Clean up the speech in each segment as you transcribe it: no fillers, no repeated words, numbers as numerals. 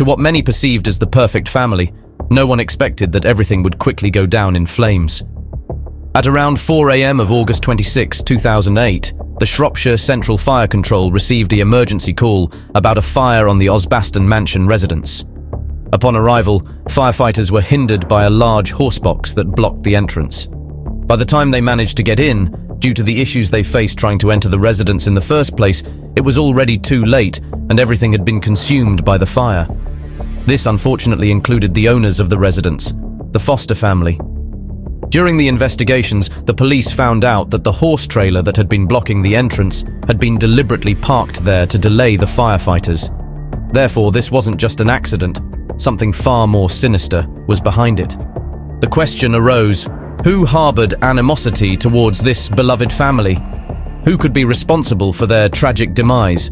To what many perceived as the perfect family, no one expected that everything would quickly go down in flames. At around 4 a.m. of August 26, 2008, the Shropshire Central Fire Control received the emergency call about a fire on the Osbaston mansion residence. Upon arrival, firefighters were hindered by a large horsebox that blocked the entrance. By the time they managed to get in, due to the issues they faced trying to enter the residence in the first place, it was already too late and everything had been consumed by the fire. This unfortunately included the owners of the residence, the Foster family. During the investigations, the police found out that the horse trailer that had been blocking the entrance had been deliberately parked there to delay the firefighters. Therefore, this wasn't just an accident. Something far more sinister was behind it. The question arose, who harbored animosity towards this beloved family? Who could be responsible for their tragic demise?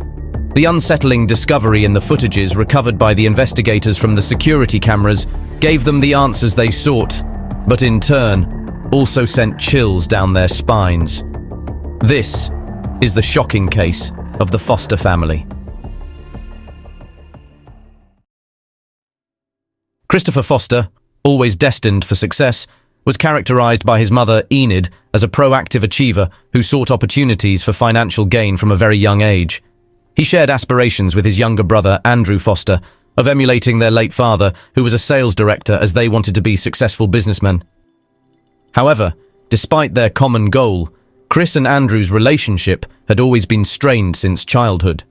The unsettling discovery in the footages recovered by the investigators from the security cameras gave them the answers they sought, but in turn, also sent chills down their spines. This is the shocking case of the Foster family. Christopher Foster, always destined for success, was characterized by his mother, Enid, as a proactive achiever who sought opportunities for financial gain from a very young age. He shared aspirations with his younger brother, Andrew Foster, of emulating their late father, who was a sales director, as they wanted to be successful businessmen. However, despite their common goal, Chris and Andrew's relationship had always been strained since childhood.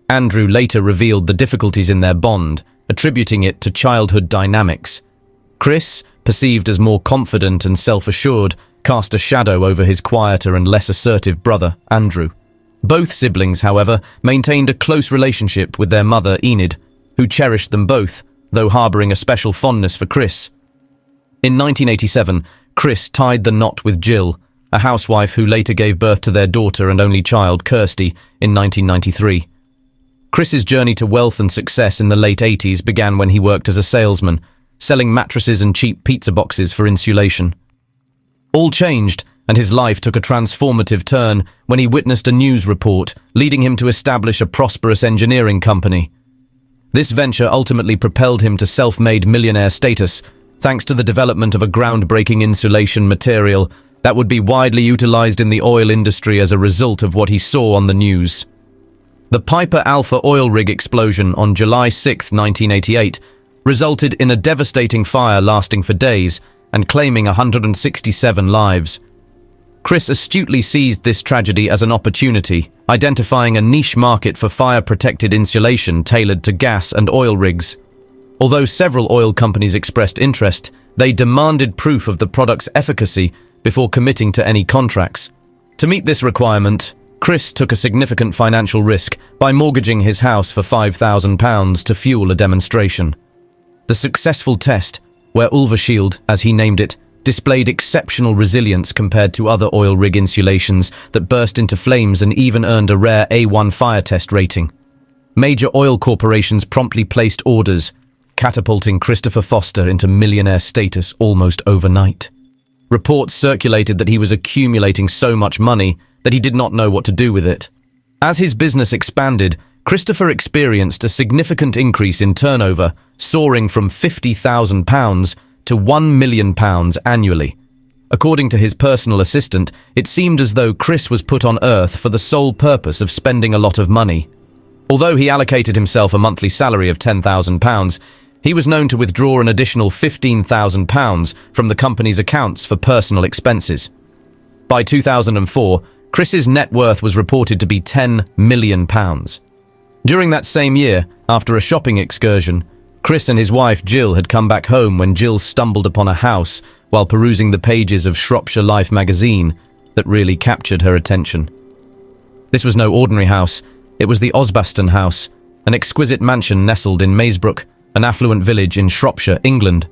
Andrew later revealed the difficulties in their bond, attributing it to childhood dynamics. Chris, perceived as more confident and self-assured, cast a shadow over his quieter and less assertive brother, Andrew. Both siblings, however, maintained a close relationship with their mother, Enid, who cherished them both, though harboring a special fondness for Chris. In 1987, Chris tied the knot with Jill, a housewife who later gave birth to their daughter and only child, Kirsty, in 1993. Chris's journey to wealth and success in the late 80s began when he worked as a salesman, selling mattresses and cheap pizza boxes for insulation. All changed, and his life took a transformative turn when he witnessed a news report leading him to establish a prosperous engineering company. This venture ultimately propelled him to self-made millionaire status, thanks to the development of a groundbreaking insulation material that would be widely utilized in the oil industry as a result of what he saw on the news. The Piper Alpha oil rig explosion on July 6, 1988, resulted in a devastating fire lasting for days and claiming 167 lives. Chris astutely seized this tragedy as an opportunity, identifying a niche market for fire-protected insulation tailored to gas and oil rigs. Although several oil companies expressed interest, they demanded proof of the product's efficacy before committing to any contracts. To meet this requirement, Chris took a significant financial risk by mortgaging his house for £5,000 to fuel a demonstration. The successful test, where Ulvershield, as he named it, displayed exceptional resilience compared to other oil rig insulations that burst into flames and even earned a rare A1 fire test rating. Major oil corporations promptly placed orders, catapulting Christopher Foster into millionaire status almost overnight. Reports circulated that he was accumulating so much money that he did not know what to do with it. As his business expanded, Christopher experienced a significant increase in turnover, soaring from £50,000 to £1 million annually. According to his personal assistant, it seemed as though Chris was put on earth for the sole purpose of spending a lot of money. Although he allocated himself a monthly salary of £10,000, he was known to withdraw an additional £15,000 from the company's accounts for personal expenses. By 2004, Chris's net worth was reported to be £10 million. During that same year, after a shopping excursion, Chris and his wife Jill had come back home when Jill stumbled upon a house while perusing the pages of Shropshire Life magazine that really captured her attention. This was no ordinary house. It was the Osbaston house, an exquisite mansion nestled in Massacre, an affluent village in Shropshire, England.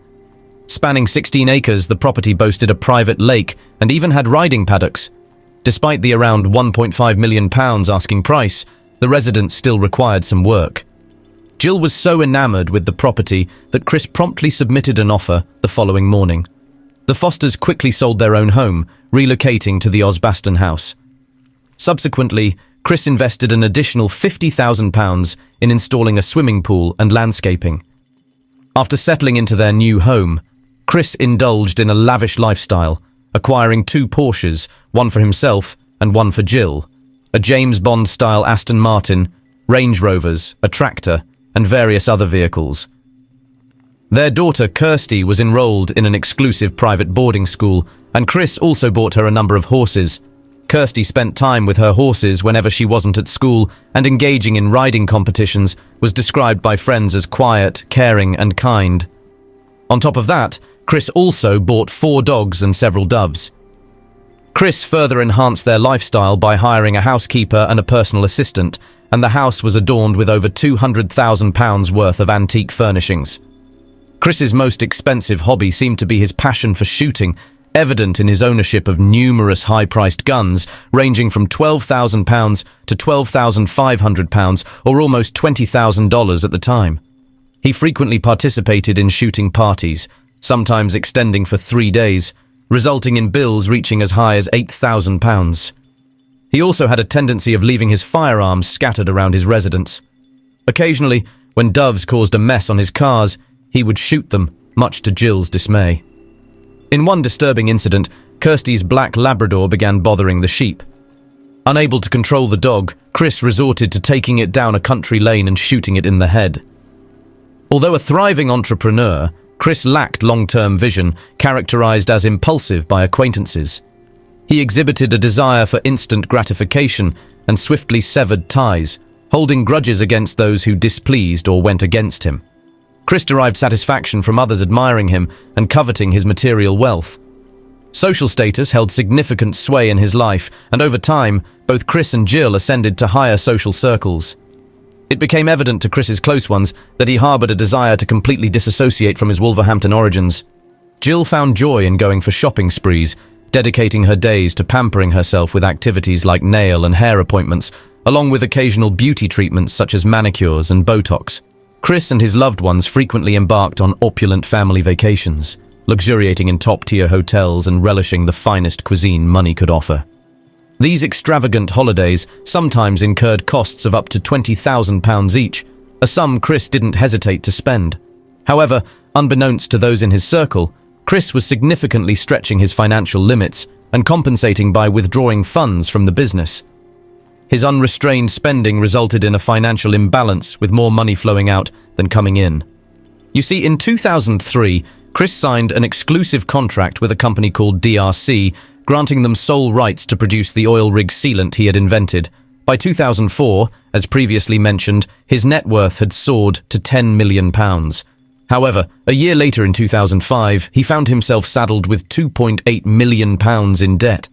Spanning 16 acres, the property boasted a private lake and even had riding paddocks. Despite the around £1.5 million asking price, the residence still required some work. Jill was so enamored with the property that Chris promptly submitted an offer the following morning. The Fosters quickly sold their own home, relocating to the Osbaston house. Subsequently, Chris invested an additional £50,000 in installing a swimming pool and landscaping, After settling into their new home, Chris indulged in a lavish lifestyle, acquiring 2 Porsches, one for himself and one for Jill, a James Bond-style Aston Martin, Range Rovers, a tractor, and various other vehicles. Their daughter Kirsty was enrolled in an exclusive private boarding school, and Chris also bought her a number of horses. Kirsty spent time with her horses whenever she wasn't at school, and engaging in riding competitions was described by friends as quiet, caring, and kind. On top of that, Chris also bought 4 dogs and several doves. Chris further enhanced their lifestyle by hiring a housekeeper and a personal assistant, and the house was adorned with over £200,000 worth of antique furnishings. Chris's most expensive hobby seemed to be his passion for shooting, evident in his ownership of numerous high-priced guns, ranging from £12,000 to £12,500, or almost $20,000 at the time. He frequently participated in shooting parties, sometimes extending for 3 days, resulting in bills reaching as high as £8,000. He also had a tendency of leaving his firearms scattered around his residence. Occasionally, when doves caused a mess on his cars, he would shoot them, much to Jill's dismay. In one disturbing incident, Kirsty's black Labrador began bothering the sheep. Unable to control the dog, Chris resorted to taking it down a country lane and shooting it in the head. Although a thriving entrepreneur, Chris lacked long-term vision, characterized as impulsive by acquaintances. He exhibited a desire for instant gratification and swiftly severed ties, holding grudges against those who displeased or went against him. Chris derived satisfaction from others admiring him and coveting his material wealth. Social status held significant sway in his life, and over time, both Chris and Jill ascended to higher social circles. It became evident to Chris's close ones that he harbored a desire to completely disassociate from his Wolverhampton origins. Jill found joy in going for shopping sprees, dedicating her days to pampering herself with activities like nail and hair appointments, along with occasional beauty treatments such as manicures and Botox. Chris and his loved ones frequently embarked on opulent family vacations, luxuriating in top-tier hotels and relishing the finest cuisine money could offer. These extravagant holidays sometimes incurred costs of up to £20,000 each, a sum Chris didn't hesitate to spend. However, unbeknownst to those in his circle, Chris was significantly stretching his financial limits and compensating by withdrawing funds from the business. His unrestrained spending resulted in a financial imbalance, with more money flowing out than coming in. You see, in 2003, Chris signed an exclusive contract with a company called DRC, granting them sole rights to produce the oil rig sealant he had invented. By 2004, as previously mentioned, his net worth had soared to £10 million. However, a year later in 2005, he found himself saddled with £2.8 million in debt.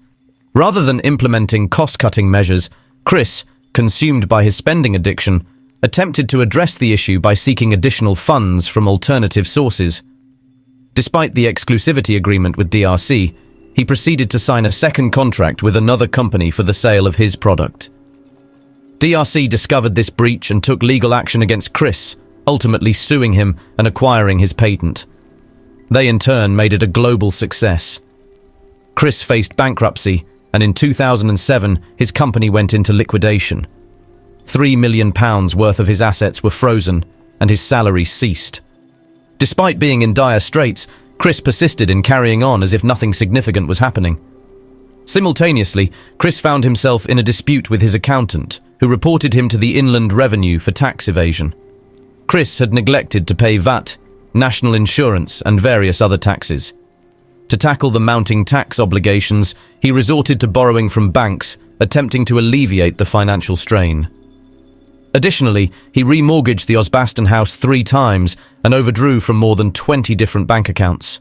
Rather than implementing cost-cutting measures, Chris, consumed by his spending addiction, attempted to address the issue by seeking additional funds from alternative sources. Despite the exclusivity agreement with DRC, he proceeded to sign a second contract with another company for the sale of his product. DRC discovered this breach and took legal action against Chris, ultimately suing him and acquiring his patent. They in turn made it a global success. Chris faced bankruptcy, and in 2007 his company went into liquidation. £3 million worth of his assets were frozen, and his salary ceased. Despite being in dire straits, Chris persisted in carrying on as if nothing significant was happening. Simultaneously, Chris found himself in a dispute with his accountant, who reported him to the Inland Revenue for tax evasion. Chris had neglected to pay VAT, national insurance, and various other taxes. To tackle the mounting tax obligations, he resorted to borrowing from banks, attempting to alleviate the financial strain. Additionally, he remortgaged the Osbaston house 3 times and overdrew from more than 20 different bank accounts.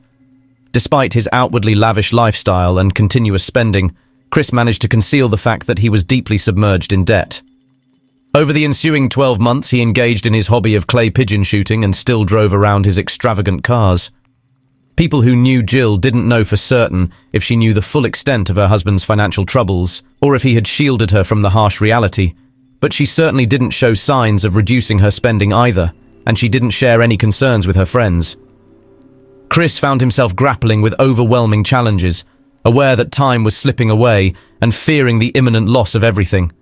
Despite his outwardly lavish lifestyle and continuous spending, Chris managed to conceal the fact that he was deeply submerged in debt. Over the ensuing 12 months, he engaged in his hobby of clay pigeon shooting and still drove around his extravagant cars. People who knew Jill didn't know for certain if she knew the full extent of her husband's financial troubles or if he had shielded her from the harsh reality, but she certainly didn't show signs of reducing her spending either, and she didn't share any concerns with her friends. Chris found himself grappling with overwhelming challenges, aware that time was slipping away and fearing the imminent loss of everything.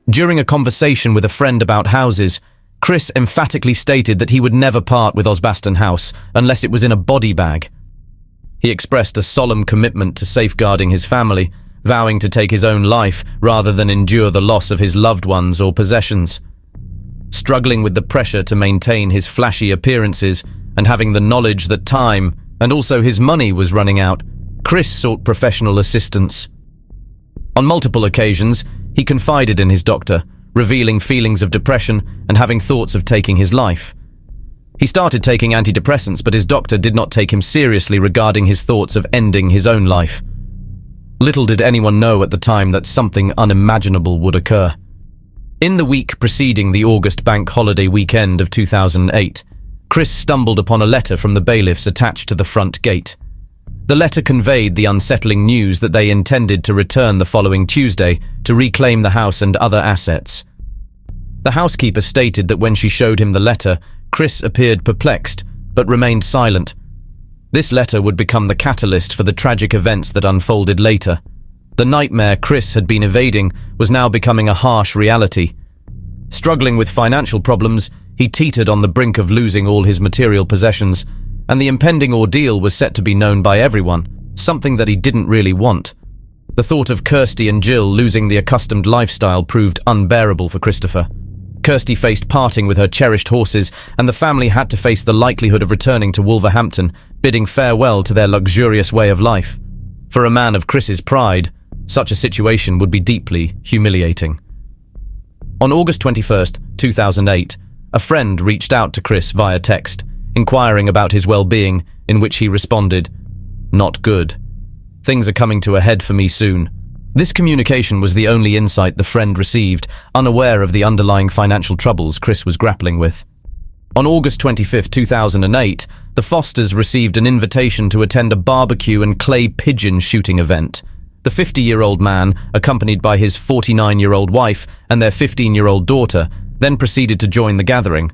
During a conversation with a friend about houses, Chris emphatically stated that he would never part with Osbaston House unless it was in a body bag. He expressed a solemn commitment to safeguarding his family, vowing to take his own life rather than endure the loss of his loved ones or possessions. Struggling with the pressure to maintain his flashy appearances and having the knowledge that time and also his money was running out, Chris sought professional assistance. On multiple occasions, he confided in his doctor, revealing feelings of depression and having thoughts of taking his life. He started taking antidepressants, but his doctor did not take him seriously regarding his thoughts of ending his own life. Little did anyone know at the time that something unimaginable would occur. In the week preceding the August bank holiday weekend of 2008, Chris stumbled upon a letter from the bailiffs attached to the front gate. The letter conveyed the unsettling news that they intended to return the following Tuesday to reclaim the house and other assets. The housekeeper stated that when she showed him the letter, Chris appeared perplexed, but remained silent. This letter would become the catalyst for the tragic events that unfolded later. The nightmare Chris had been evading was now becoming a harsh reality. Struggling with financial problems, he teetered on the brink of losing all his material possessions, and the impending ordeal was set to be known by everyone, something that he didn't really want. The thought of Kirsty and Jill losing the accustomed lifestyle proved unbearable for Christopher. Kirsty faced parting with her cherished horses, and the family had to face the likelihood of returning to Wolverhampton, bidding farewell to their luxurious way of life. For a man of Chris's pride, such a situation would be deeply humiliating. On August 21st, 2008, a friend reached out to Chris via text, inquiring about his well-being, in which he responded, "Not good. Things are coming to a head for me soon." This communication was the only insight the friend received, unaware of the underlying financial troubles Chris was grappling with. On August 25, 2008, the Fosters received an invitation to attend a barbecue and clay pigeon shooting event. The 50-year-old man, accompanied by his 49-year-old wife and their 15-year-old daughter, then proceeded to join the gathering.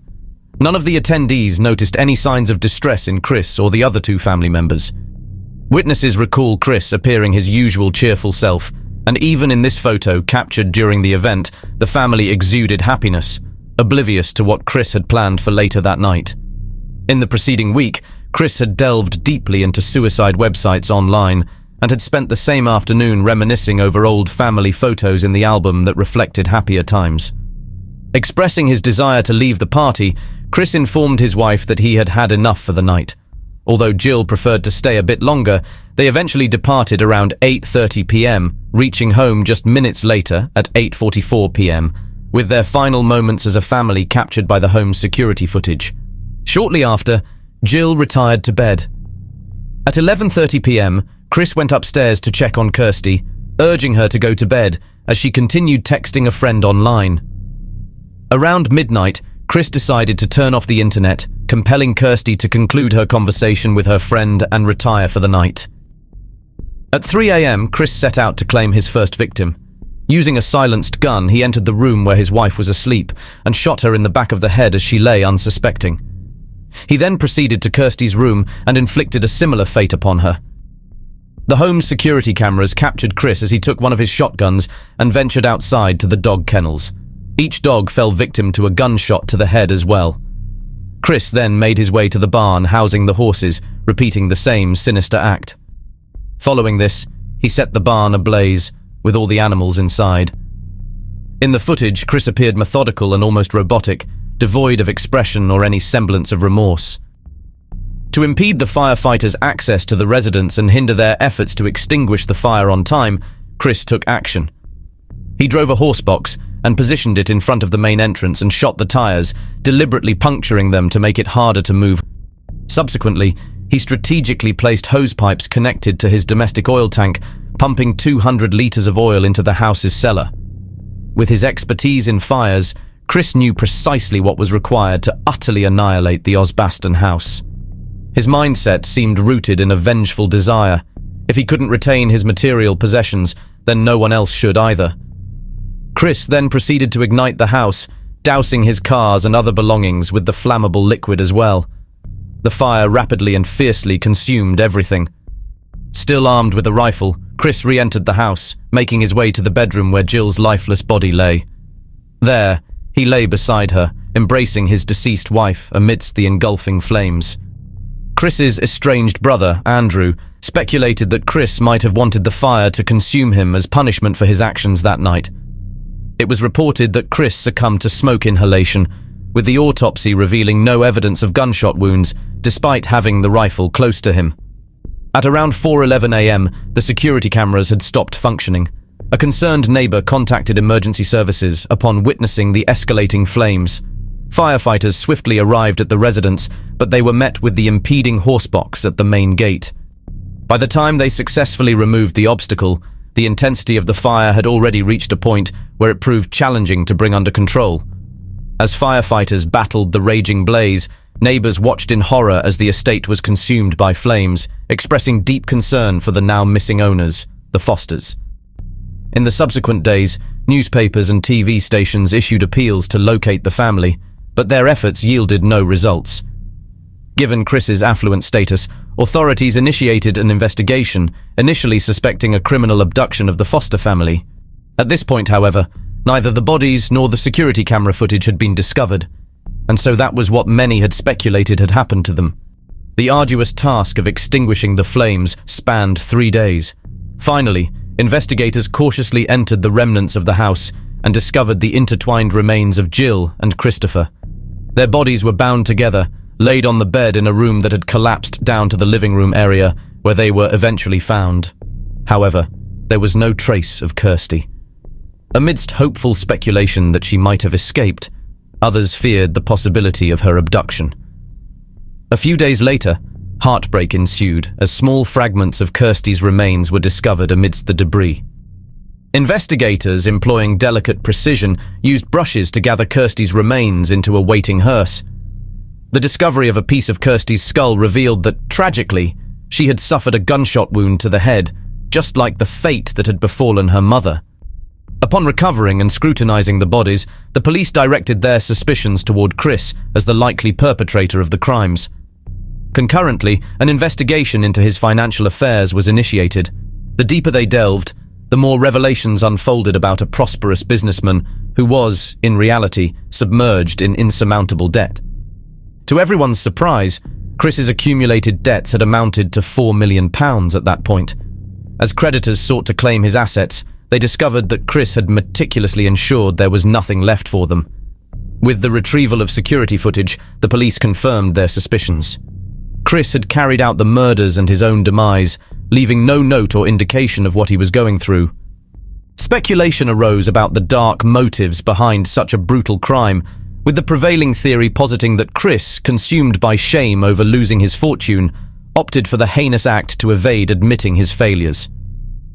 None of the attendees noticed any signs of distress in Chris or the other two family members. Witnesses recall Chris appearing his usual cheerful self, and even in this photo captured during the event, the family exuded happiness, oblivious to what Chris had planned for later that night. In the preceding week, Chris had delved deeply into suicide websites online and had spent the same afternoon reminiscing over old family photos in the album that reflected happier times. Expressing his desire to leave the party, Chris informed his wife that he had had enough for the night. Although Jill preferred to stay a bit longer, they eventually departed around 8:30 p.m., reaching home just minutes later at 8:44 p.m., with their final moments as a family captured by the home's security footage. Shortly after, Jill retired to bed. At 11:30 p.m., Chris went upstairs to check on Kirsty, urging her to go to bed as she continued texting a friend online. Around midnight, Chris decided to turn off the internet, compelling Kirsty to conclude her conversation with her friend and retire for the night. At 3 a.m., Chris set out to claim his first victim. Using a silenced gun, he entered the room where his wife was asleep and shot her in the back of the head as she lay unsuspecting. He then proceeded to Kirsty's room and inflicted a similar fate upon her. The home's security cameras captured Chris as he took one of his shotguns and ventured outside to the dog kennels. Each dog fell victim to a gunshot to the head as well. Chris then made his way to the barn housing the horses, repeating the same sinister act. Following this, he set the barn ablaze, with all the animals inside. In the footage, Chris appeared methodical and almost robotic, devoid of expression or any semblance of remorse. To impede the firefighters' access to the residence and hinder their efforts to extinguish the fire on time, Chris took action. He drove a horsebox and positioned it in front of the main entrance and shot the tires, deliberately puncturing them to make it harder to move. Subsequently, he strategically placed hose pipes connected to his domestic oil tank, pumping 200 litres of oil into the house's cellar. With his expertise in fires, Chris knew precisely what was required to utterly annihilate the Osbaston house. His mindset seemed rooted in a vengeful desire. If he couldn't retain his material possessions, then no one else should either. Chris then proceeded to ignite the house, dousing his cars and other belongings with the flammable liquid as well. The fire rapidly and fiercely consumed everything. Still armed with a rifle, Chris re-entered the house, making his way to the bedroom where Jill's lifeless body lay. There, he lay beside her, embracing his deceased wife amidst the engulfing flames. Chris's estranged brother, Andrew, speculated that Chris might have wanted the fire to consume him as punishment for his actions that night. It was reported that Chris succumbed to smoke inhalation, with the autopsy revealing no evidence of gunshot wounds, despite having the rifle close to him. At around 4:11 a.m., the security cameras had stopped functioning. A concerned neighbor contacted emergency services upon witnessing the escalating flames. Firefighters swiftly arrived at the residence, but they were met with the impeding horsebox at the main gate. By the time they successfully removed the obstacle, the intensity of the fire had already reached a point where it proved challenging to bring under control. As firefighters battled the raging blaze, neighbors watched in horror as the estate was consumed by flames, expressing deep concern for the now missing owners, the Fosters. In the subsequent days, newspapers and TV stations issued appeals to locate the family, but their efforts yielded no results. Given Chris's affluent status, authorities initiated an investigation, initially suspecting a criminal abduction of the Foster family. At this point, however, neither the bodies nor the security camera footage had been discovered, and so that was what many had speculated had happened to them. The arduous task of extinguishing the flames spanned 3 days. Finally, investigators cautiously entered the remnants of the house and discovered the intertwined remains of Jill and Christopher. Their bodies were bound together, laid on the bed in a room that had collapsed down to the living room area, where they were eventually found. However, there was no trace of Kirsty. Amidst hopeful speculation that she might have escaped, others feared the possibility of her abduction. A few days later, heartbreak ensued as small fragments of Kirsty's remains were discovered amidst the debris. Investigators, employing delicate precision, used brushes to gather Kirsty's remains into a waiting hearse. The discovery of a piece of Kirsty's skull revealed that, tragically, she had suffered a gunshot wound to the head, just like the fate that had befallen her mother. Upon recovering and scrutinizing the bodies, the police directed their suspicions toward Chris as the likely perpetrator of the crimes. Concurrently, an investigation into his financial affairs was initiated. The deeper they delved, the more revelations unfolded about a prosperous businessman who was, in reality, submerged in insurmountable debt. To everyone's surprise, Chris's accumulated debts had amounted to £4 million at that point. As creditors sought to claim his assets, they discovered that Chris had meticulously ensured there was nothing left for them. With the retrieval of security footage, the police confirmed their suspicions. Chris had carried out the murders and his own demise, leaving no note or indication of what he was going through. Speculation arose about the dark motives behind such a brutal crime, with the prevailing theory positing that Chris, consumed by shame over losing his fortune, opted for the heinous act to evade admitting his failures.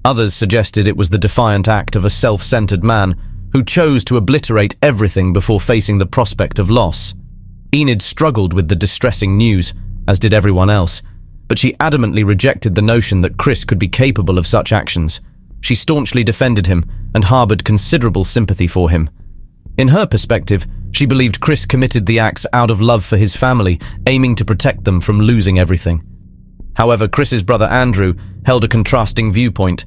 Others suggested it was the defiant act of a self-centered man who chose to obliterate everything before facing the prospect of loss. Enid struggled with the distressing news, as did everyone else, but she adamantly rejected the notion that Chris could be capable of such actions. She staunchly defended him and harbored considerable sympathy for him. In her perspective, she believed Chris committed the acts out of love for his family, aiming to protect them from losing everything. However, Chris's brother Andrew held a contrasting viewpoint.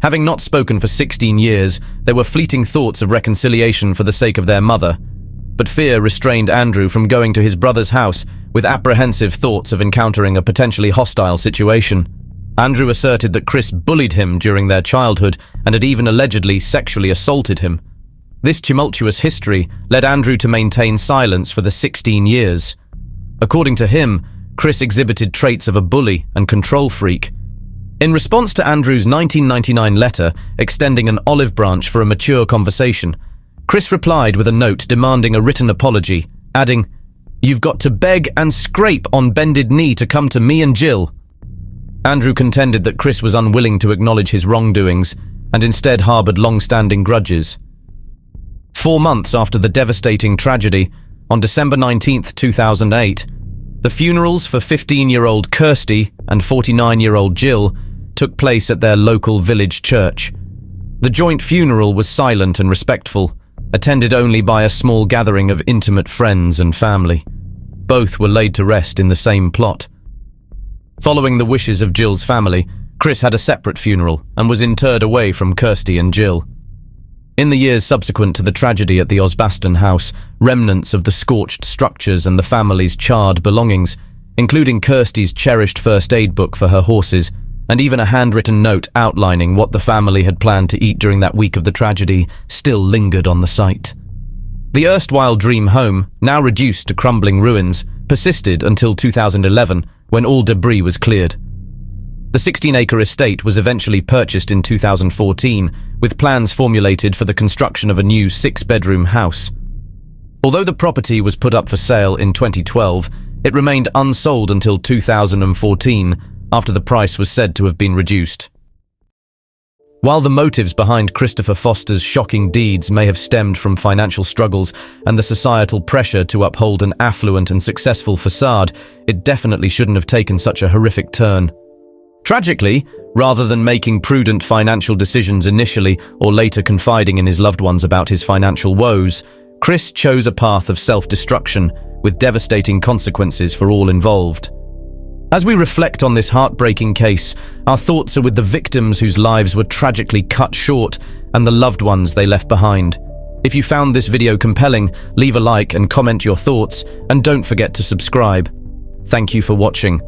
Having not spoken for 16 years, there were fleeting thoughts of reconciliation for the sake of their mother, but fear restrained Andrew from going to his brother's house with apprehensive thoughts of encountering a potentially hostile situation. Andrew asserted that Chris bullied him during their childhood and had even allegedly sexually assaulted him. This tumultuous history led Andrew to maintain silence for the 16 years. According to him, Chris exhibited traits of a bully and control freak. In response to Andrew's 1999 letter extending an olive branch for a mature conversation, Chris replied with a note demanding a written apology, adding, "You've got to beg and scrape on bended knee to come to me and Jill." Andrew contended that Chris was unwilling to acknowledge his wrongdoings and instead harbored long-standing grudges. 4 months after the devastating tragedy, on December 19, 2008, the funerals for 15-year-old Kirsty and 49-year-old Jill took place at their local village church. The joint funeral was silent and respectful, attended only by a small gathering of intimate friends and family. Both were laid to rest in the same plot. Following the wishes of Jill's family, Chris had a separate funeral and was interred away from Kirsty and Jill. In the years subsequent to the tragedy at the Osbaston house, remnants of the scorched structures and the family's charred belongings, including Kirsty's cherished first aid book for her horses, and even a handwritten note outlining what the family had planned to eat during that week of the tragedy, still lingered on the site. The erstwhile dream home, now reduced to crumbling ruins, persisted until 2011, when all debris was cleared. The 16-acre estate was eventually purchased in 2014, with plans formulated for the construction of a new 6-bedroom house. Although the property was put up for sale in 2012, it remained unsold until 2014, after the price was said to have been reduced. While the motives behind Christopher Foster's shocking deeds may have stemmed from financial struggles and the societal pressure to uphold an affluent and successful facade, it definitely shouldn't have taken such a horrific turn. Tragically, rather than making prudent financial decisions initially or later confiding in his loved ones about his financial woes, Chris chose a path of self-destruction with devastating consequences for all involved. As we reflect on this heartbreaking case, our thoughts are with the victims whose lives were tragically cut short and the loved ones they left behind. If you found this video compelling, leave a like and comment your thoughts, and don't forget to subscribe. Thank you for watching.